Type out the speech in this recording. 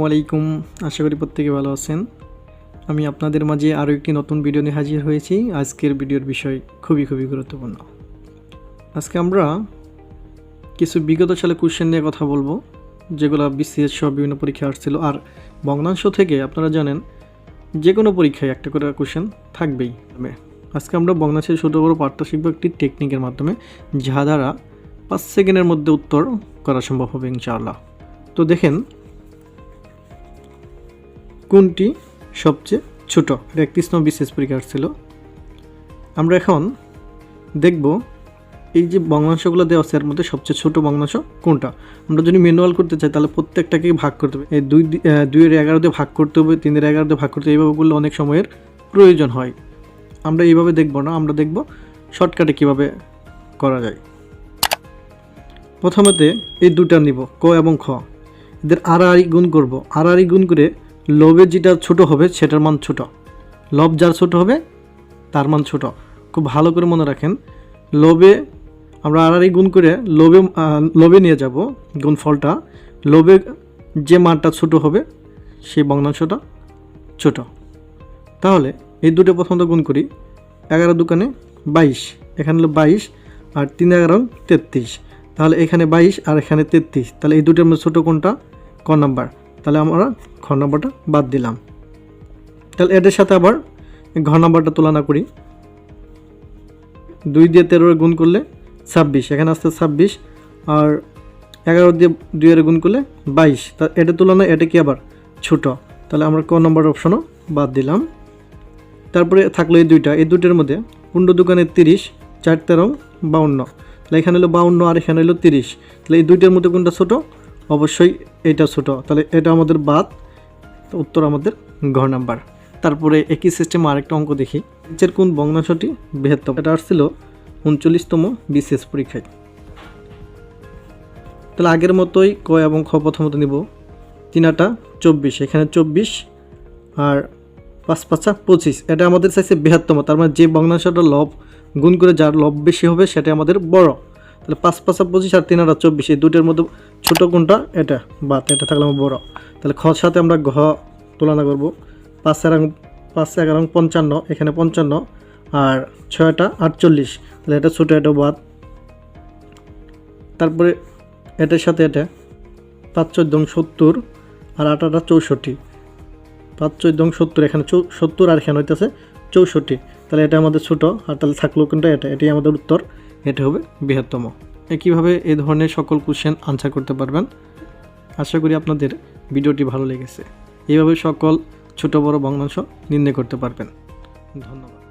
আলাইকুম, আশা করি প্রত্যেকে ভালো আছেন। আমি আপনাদের মাঝে আরও একটি নতুন ভিডিও নিয়ে হাজির হয়েছি। আজকের ভিডিওর বিষয় খুবই গুরুত্বপূর্ণ। আজকে আমরা কিছু বিগত সালে কোশ্চেন নিয়ে কথা বলবো, যেগুলো BCS সহ বিভিন্ন পরীক্ষায় আসছিল। আর ভগ্নাংশ থেকে আপনারা জানেন যে কোনো পরীক্ষায় একটা করে কোশ্চেন থাকবেই। আজকে আমরা ভগ্নাংশের ছোটো বড় পাঠটা শিখব একটি টেকনিকের মাধ্যমে, যা দ্বারা 5 সেকেন্ডের মধ্যে উত্তর করা সম্ভব হবে ইনশাআল্লাহ। তো দেখেন কোনটি সবচেয়ে ছোট। এটা 31 নম্বর BCS পরীক্ষা আসছিল। আমরা এখন দেখব এই যে ভগ্নাংশগুলো দেওয়া আছে এর মধ্যে সবচেয়ে ছোট ভগ্নাংশ কোনটা। আমরা যদি ম্যানুয়াল করতে চাই তাহলে প্রত্যেকটাকে ভাগ করতে হবে। এই 2-11 দিয়ে ভাগ করতে হবে, 3-11 দিয়ে ভাগ করতে হবে। এইভাবে করলে অনেক সময়ের প্রয়োজন হয়। আমরা এইভাবে দেখব না, আমরা দেখব শর্টকাটে কিভাবে করা যায়। প্রথমেতে এই দুটা নিব, ক এবং খ, এদের আড়াআড়ি গুণ করব। আড়াআড়ি গুণ করে লবে যেটা ছোট হবে সেটার মান ছোট, লব যার ছোট হবে তার মান ছোট। খুব ভালো করে মনে রাখেন, লবে আমরা আড়াআড়ি গুণ করে লবে নিয়ে যাব গুণফলটা। লবে যে মানটা ছোট হবে সেই ভগ্নাংশটা ছোট। তাহলে এই দুটো প্রথমত গুণ করি। 11 দুকানে 22, এখানে হলো 22 আর 3-11 33। তাহলে এখানে 22 আর এখানে 33। তাহলে এই দুটোর মধ্যে ছোটো কোনটা? ক নাম্বার। তাহলে আমরা খ নাম্বারটা বাদ দিলাম। তাহলে এটার সাথে আবার ঘ নাম্বারটা তুলনা করি। 2 দিয়ে 13 গুণ করলে 26, এখানে আসতে 26 আর 11 দিয়ে 2 গুণ করলে 22। তা এটা তুলনায় এটা কি আবার ছোট। তাহলে আমরা ক নম্বর অপশনও বাদ দিলাম। তারপরে থাকলো এই দুইটার মধ্যে 15 দুকানে 30, 4-13 52। তাহলে এখানে হলো 52 আর এখানে হলো 30। তাহলে এই দুইটার মধ্যে কোনটা ছোট? অবশ্যই এটা ছোট। তাহলে এটা আমাদের বাদ, উত্তর আমাদের ঘ নাম্বার। তারপরে একই সিস্টেমে আরেকটা অঙ্ক দেখি। নিচের কোন ভগ্নাংশটি বৃহত্তম? এটা আসছিল 39তম BCS পরীক্ষায়। তাহলে আগের মতোই ক এবং খ প্রথমত নিব। 3-8 24, এখানে 24 আর 5-5 25। এটা আমাদের চাইছে বৃহত্তম, তার মানে যে ভগ্নাংশটা লব গুণ করে যার লব বেশি হবে সেটা আমাদের বড়। তাহলে 5-5 25 আর 3-8 24, এই দুটোর মধ্যে ছোট কোনটা? এটা বাদ, এটা থাকলে আমার বড়। তাহলে খর সাথে আমরা ঘ তুলনা করব। 5-11 55, এখানে 55 আর 6-8 48। তাহলে এটা ছোটো, এটা বাদ। তারপরে এটার সাথে এটা 5-14 70 আর 8-8 64। 5-14 70, এখানে 70 আর এখানে হইতেছে 64। তাহলে এটা আমাদের ছোট। আর তাহলে থাকলো কোনটা? এটাই আমাদের উত্তর, এটা হবে বৃহত্তম। একইভাবে এই ধরনের সকল কোশ্চেন আনসার করতে পারবেন। আশা করি আপনাদের ভিডিওটি ভালো লেগেছে। এইভাবে সকল ছোট বড় ভগ্নাংশ নির্ণয় করতে পারবেন। ধন্যবাদ।